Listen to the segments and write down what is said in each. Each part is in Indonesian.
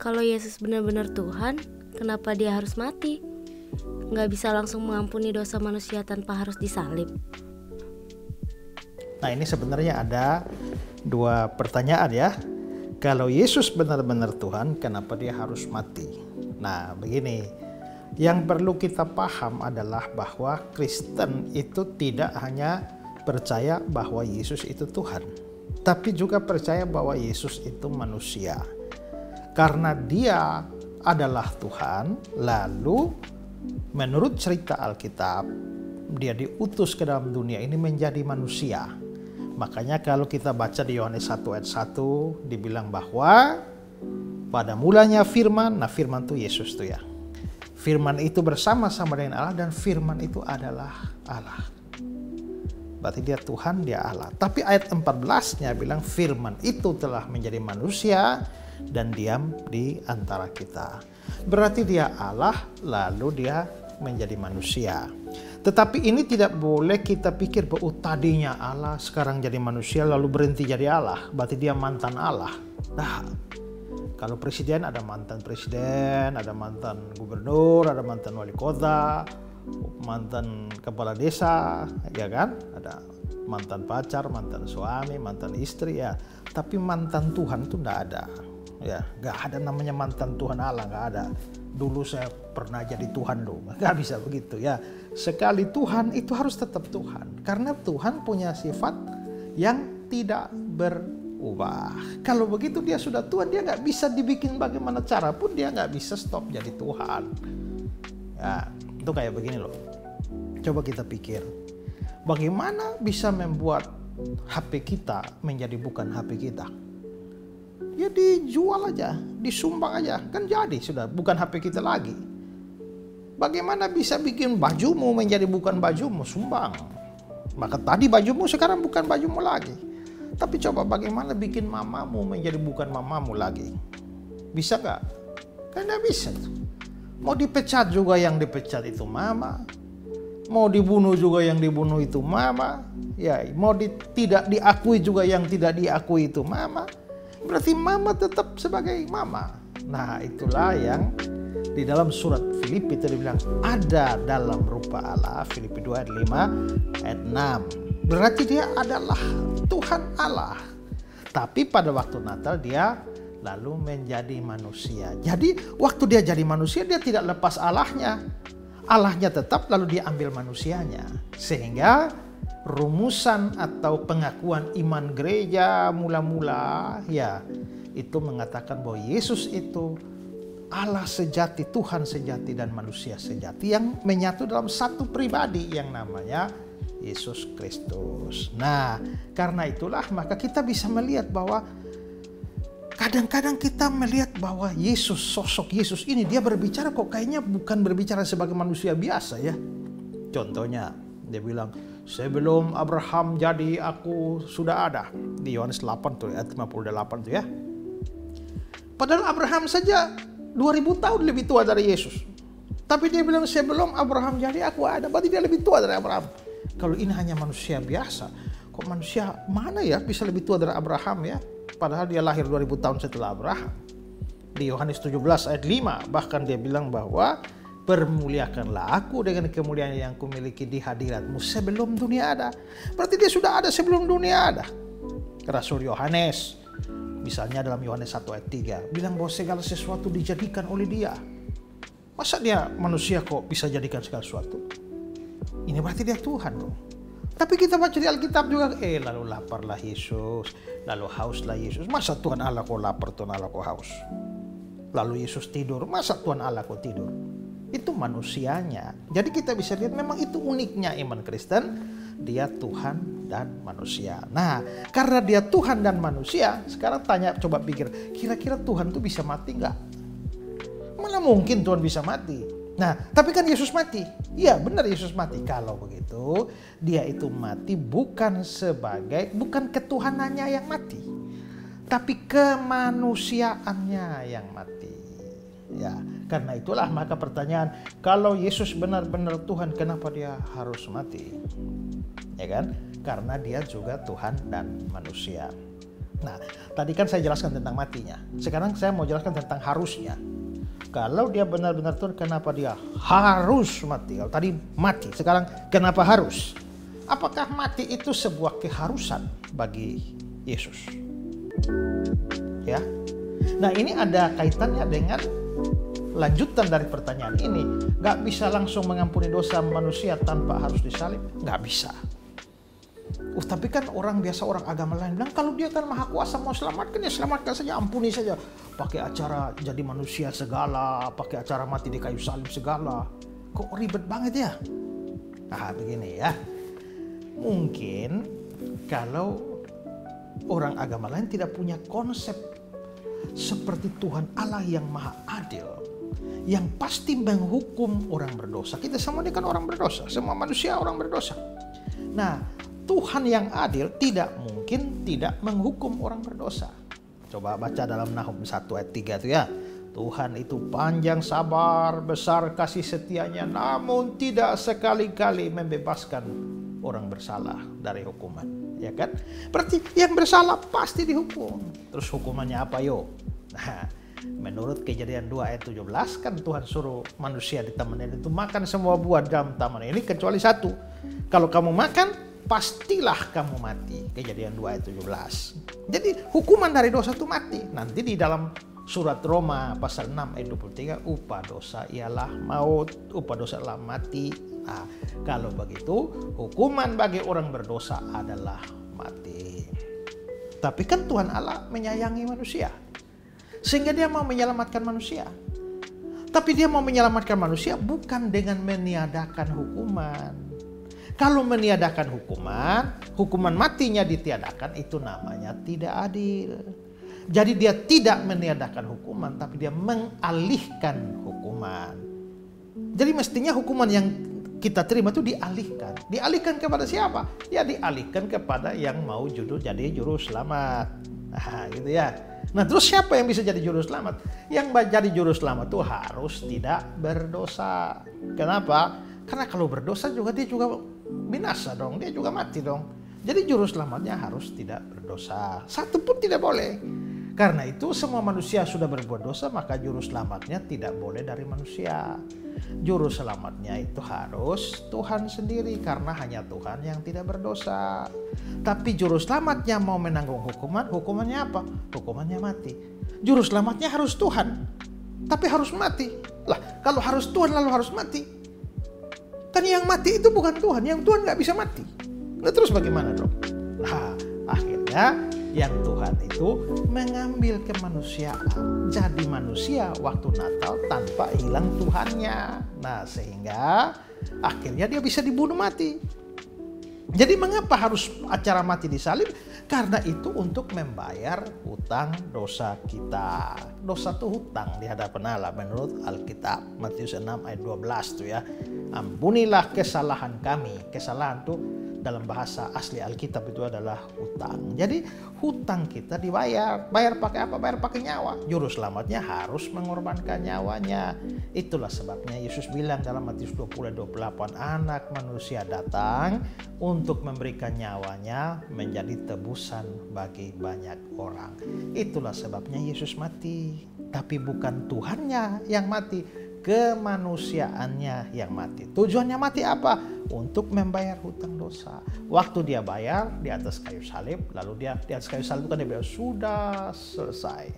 Kalau Yesus benar-benar Tuhan, kenapa dia harus mati? Nggak bisa langsung mengampuni dosa manusia tanpa harus disalib. Nah, ini sebenarnya ada dua pertanyaan ya. Kalau Yesus benar-benar Tuhan, kenapa dia harus mati? Nah, begini. Yang perlu kita paham adalah bahwa Kristen itu tidak hanya percaya bahwa Yesus itu Tuhan, tapi juga percaya bahwa Yesus itu manusia. Karena dia adalah Tuhan, lalu menurut cerita Alkitab, dia diutus ke dalam dunia ini menjadi manusia. Makanya kalau kita baca di Yohanes 1 ayat 1, dibilang bahwa pada mulanya firman, nah firman itu Yesus tuh ya. Firman itu bersama-sama dengan Allah dan firman itu adalah Allah. Berarti dia Tuhan, dia Allah. Tapi ayat 14-nya bilang firman itu telah menjadi manusia dan diam di antara kita. Berarti dia Allah, lalu dia menjadi manusia. Tetapi ini tidak boleh kita pikir bahwa tadinya Allah, sekarang jadi manusia, lalu berhenti jadi Allah. Berarti dia mantan Allah. Nah, kalau presiden ada mantan presiden, ada mantan gubernur, ada mantan wali kota, mantan kepala desa, ya kan? Ada mantan pacar, mantan suami, mantan istri ya. Tapi mantan Tuhan itu enggak ada. Ya, nggak ada namanya mantan Tuhan Allah, nggak ada. Dulu saya pernah jadi Tuhan loh, nggak bisa begitu ya. Sekali Tuhan itu harus tetap Tuhan, karena Tuhan punya sifat yang tidak berubah. Kalau begitu dia sudah Tuhan, dia nggak bisa dibikin bagaimana cara pun dia nggak bisa stop jadi Tuhan. Ya, itu kayak begini loh. Coba kita pikir, bagaimana bisa membuat HP kita menjadi bukan HP kita? Ya dijual aja, disumbang aja, kan jadi sudah bukan HP kita lagi. Bagaimana bisa bikin bajumu menjadi bukan bajumu? Sumbang. Maka tadi bajumu sekarang bukan bajumu lagi. Tapi coba bagaimana bikin mamamu menjadi bukan mamamu lagi? Bisa gak? Kan gak bisa. Mau dipecat juga yang dipecat itu mama. Mau dibunuh juga yang dibunuh itu mama. Ya, mau tidak diakui juga yang tidak diakui itu mama. Berarti mama tetap sebagai mama. Nah, itulah yang di dalam surat Filipi itu dibilang ada dalam rupa Allah. Filipi 2 ayat 5 ayat 6. Berarti dia adalah Tuhan Allah. Tapi pada waktu Natal dia lalu menjadi manusia. Jadi waktu dia jadi manusia dia tidak lepas Allahnya. Allahnya tetap lalu dia ambil manusianya. Sehingga rumusan atau pengakuan iman gereja mula-mula ya itu mengatakan bahwa Yesus itu Allah sejati, Tuhan sejati dan manusia sejati yang menyatu dalam satu pribadi yang namanya Yesus Kristus. Nah, karena itulah maka kita bisa melihat bahwa kadang-kadang kita melihat bahwa Yesus, sosok Yesus ini dia berbicara kok kayaknya bukan berbicara sebagai manusia biasa ya. Contohnya dia bilang, sebelum Abraham jadi aku sudah ada. Di Yohanes 8 tuh ayat 58 tuh ya. Padahal Abraham saja 2000 tahun lebih tua dari Yesus. Tapi dia bilang sebelum Abraham jadi aku ada. Berarti dia lebih tua dari Abraham. Kalau ini hanya manusia biasa, kok manusia mana ya bisa lebih tua dari Abraham ya? Padahal dia lahir 2000 tahun setelah Abraham. Di Yohanes 17 ayat 5 bahkan dia bilang bahwa permuliakanlah aku dengan kemuliaan yang kumiliki di hadiratmu sebelum dunia ada. Berarti dia sudah ada sebelum dunia ada. Rasul Yohanes, misalnya dalam Yohanes 1 ayat 3, bilang bahwa segala sesuatu dijadikan oleh dia. Masa dia manusia kok bisa jadikan segala sesuatu? Ini berarti dia Tuhan dong. Tapi kita baca di Alkitab juga, lalu laparlah Yesus, lalu hauslah Yesus. Masa Tuhan Allah kok lapar, Tuhan Allah kok haus? Lalu Yesus tidur, masa Tuhan Allah kok tidur? Itu manusianya. Jadi kita bisa lihat memang itu uniknya iman Kristen. Dia Tuhan dan manusia. Nah, karena dia Tuhan dan manusia, sekarang tanya, coba pikir, kira-kira Tuhan itu bisa mati nggak? Mana mungkin Tuhan bisa mati? Nah, tapi kan Yesus mati. Iya, benar Yesus mati. Kalau begitu, dia itu mati bukan ketuhanannya yang mati, tapi kemanusiaannya yang mati. Ya, karena itulah maka pertanyaan, kalau Yesus benar-benar Tuhan, kenapa dia harus mati? Ya kan? Karena dia juga Tuhan dan manusia. Nah, tadi kan saya jelaskan tentang matinya. Sekarang saya mau jelaskan tentang harusnya. Kalau dia benar-benar Tuhan, kenapa dia harus mati? Kalau tadi mati, sekarang kenapa harus? Apakah mati itu sebuah keharusan bagi Yesus? Ya. Nah, ini ada kaitannya dengan lanjutan dari pertanyaan ini. Gak bisa langsung mengampuni dosa manusia tanpa harus disalib. Gak bisa. Tapi kan orang biasa, orang agama lain bilang, kalau dia kan maha kuasa mau selamatkan, ya selamatkan saja, ampuni saja. Pakai acara jadi manusia segala, pakai acara mati di kayu salib segala. Kok ribet banget ya? Nah, begini ya. Mungkin kalau orang agama lain tidak punya konsep seperti Tuhan Allah yang maha adil, yang pasti menghukum orang berdosa. Kita semua ini kan orang berdosa, semua manusia orang berdosa. Nah, Tuhan yang adil tidak mungkin tidak menghukum orang berdosa. Coba baca dalam Nahum 1 ayat 3 itu ya. Tuhan itu panjang sabar, besar kasih setianya, namun tidak sekali-kali membebaskan orang bersalah dari hukuman. Ya kan? Berarti yang bersalah pasti dihukum. Terus hukumannya apa yo? Nah, menurut Kejadian 2 ayat 17 kan Tuhan suruh manusia di taman itu makan semua buah dalam taman ini kecuali satu. Kalau kamu makan, pastilah kamu mati. Kejadian 2 ayat 17. Jadi hukuman dari dosa itu mati. Nanti di dalam surat Roma pasal 6 ayat 23, upah dosa ialah maut, upah dosa ialah mati. Nah, kalau begitu hukuman bagi orang berdosa adalah mati. Tapi kan Tuhan Allah menyayangi manusia, sehingga dia mau menyelamatkan manusia. Tapi dia mau menyelamatkan manusia bukan dengan meniadakan hukuman. Kalau meniadakan hukuman matinya ditiadakan, itu namanya tidak adil. Jadi dia tidak meniadakan hukuman, tapi dia mengalihkan hukuman. Jadi mestinya hukuman yang kita terima itu dialihkan. Dialihkan kepada siapa? Ya dialihkan kepada yang mau jadi juru selamat. Nah, gitu ya. Nah, terus siapa yang bisa jadi juru selamat? Yang jadi juru selamat itu harus tidak berdosa. Kenapa? Karena kalau berdosa juga dia juga binasa dong, dia juga mati dong. Jadi juru selamatnya harus tidak berdosa. Satu pun tidak boleh. Karena itu semua manusia sudah berbuat dosa, maka juru selamatnya tidak boleh dari manusia. Juru selamatnya itu harus Tuhan sendiri, karena hanya Tuhan yang tidak berdosa. Tapi juru selamatnya mau menanggung hukumannya apa? Hukumannya mati. Juru selamatnya harus Tuhan, tapi harus mati. Lah, kalau harus Tuhan lalu harus mati, kan yang mati itu bukan Tuhan, yang Tuhan nggak bisa mati. Nah, terus bagaimana dong? Nah, akhirnya yang Tuhan itu mengambil kemanusiaan, jadi manusia waktu Natal tanpa hilang Tuhannya. Nah, sehingga akhirnya dia bisa dibunuh mati. Jadi mengapa harus acara mati disalib? Karena itu untuk membayar hutang dosa kita. Dosa itu hutang di hadapan Allah menurut Alkitab. Matius 6 ayat 12 tuh ya. Ampunilah kesalahan kami. Kesalahan itu dalam bahasa asli Alkitab itu adalah hutang. Jadi hutang kita dibayar. Bayar pakai apa? Bayar pakai nyawa. Juru selamatnya harus mengorbankan nyawanya. Itulah sebabnya Yesus bilang dalam Matius 20:28, anak manusia datang untuk memberikan nyawanya menjadi tebusan bagi banyak orang. Itulah sebabnya Yesus mati. Tapi bukan Tuhannya yang mati, kemanusiaannya yang mati. Tujuannya mati apa? Untuk membayar hutang dosa. Waktu dia bayar di atas kayu salib, lalu dia di atas kayu salib kan dia bilang sudah selesai,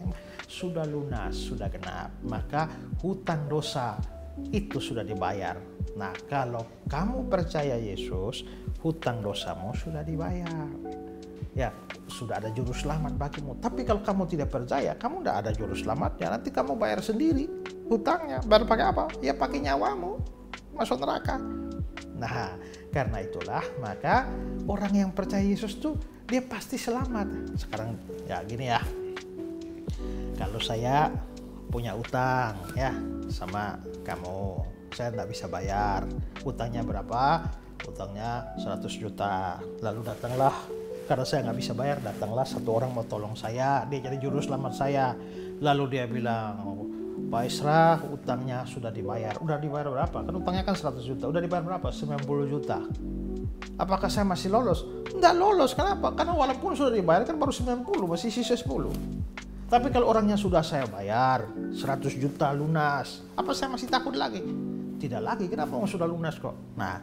sudah lunas, sudah genap. Maka hutang dosa itu sudah dibayar. Nah, kalau kamu percaya Yesus, hutang dosamu sudah dibayar. Ya, sudah ada juru selamat bagimu. Tapi kalau kamu tidak percaya, kamu tidak ada juru selamatnya. Nanti kamu bayar sendiri hutangnya. Bayar pakai apa? Ya pakai nyawamu masuk neraka. Nah, karena itulah maka orang yang percaya Yesus tuh dia pasti selamat. Sekarang ya gini ya. Kalau saya punya utang ya sama kamu, saya tidak bisa bayar. Utangnya berapa? Utangnya 100 juta. Lalu datanglah, karena saya nggak bisa bayar, datanglah satu orang mau tolong saya, dia jadi juru selamat saya. Lalu dia bilang, Pak Isra utangnya sudah dibayar. Udah dibayar berapa? Kan utangnya kan 100 juta. Udah dibayar berapa? 90 juta. Apakah saya masih lolos? Enggak lolos. Kenapa? Karena walaupun sudah dibayar kan baru 90, masih sisa 10. Tapi kalau orangnya sudah saya bayar 100 juta lunas, apa saya masih takut lagi? Tidak lagi. Kenapa? Sudah lunas kok. Nah,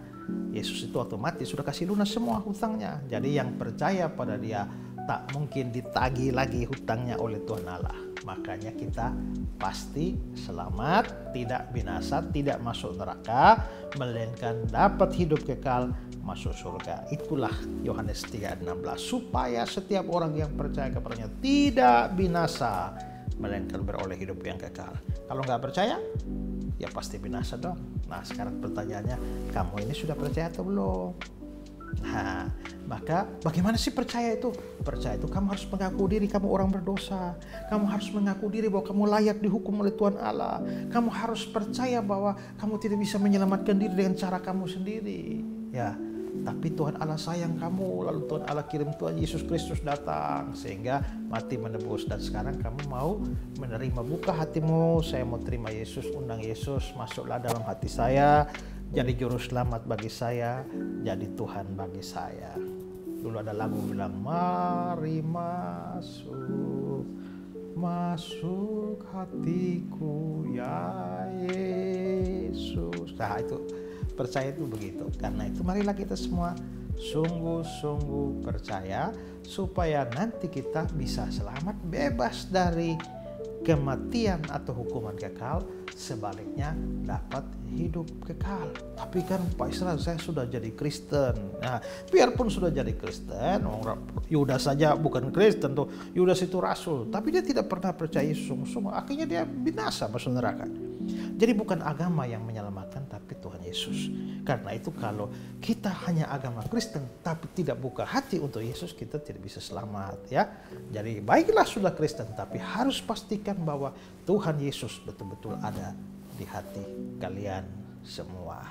Yesus itu otomatis sudah kasih lunas semua hutangnya. Jadi yang percaya pada Dia tak mungkin ditagih lagi hutangnya oleh Tuhan Allah. Makanya kita pasti selamat, tidak binasa, tidak masuk neraka, melainkan dapat hidup kekal, masuk surga. Itulah Yohanes 3:16, supaya setiap orang yang percaya kepadanya tidak binasa, melainkan beroleh hidup yang kekal. Kalau nggak percaya, ya pasti binasa dong. Nah, sekarang pertanyaannya, kamu ini sudah percaya atau belum? Nah, maka bagaimana sih percaya itu? Percaya itu kamu harus mengaku diri kamu orang berdosa. Kamu harus mengaku diri bahwa kamu layak dihukum oleh Tuhan Allah. Kamu harus percaya bahwa kamu tidak bisa menyelamatkan diri dengan cara kamu sendiri. Ya, tapi Tuhan Allah sayang kamu. Lalu Tuhan Allah kirim Tuhan Yesus Kristus datang sehingga mati menebus. Dan sekarang kamu mau menerima, buka hatimu. Saya mau terima Yesus, undang Yesus, masuklah dalam hati saya. Jadi juru selamat bagi saya, jadi Tuhan bagi saya. Dulu ada lagu bilang, mari masuk, masuk hatiku ya Yesus. Nah itu, percaya itu begitu. Karena itu marilah kita semua sungguh-sungguh percaya supaya nanti kita bisa selamat, bebas dari kematian atau hukuman kekal, sebaliknya dapat hidup kekal. Tapi kan Pak Isra, saya sudah jadi Kristen. Nah, biarpun sudah jadi Kristen, Yudas saja bukan Kristen tuh, Yudas itu rasul, tapi dia tidak pernah percaya Yesus sungguh-sungguh. Akhirnya dia binasa, masuk neraka. Jadi bukan agama yang menyelamatkan, tapi Tuhan Yesus. Karena itu kalau kita hanya agama Kristen tapi tidak buka hati untuk Yesus, kita tidak bisa selamat ya. Jadi baiklah sudah Kristen, tapi harus pastikan bahwa Tuhan Yesus betul-betul ada di hati kalian semua.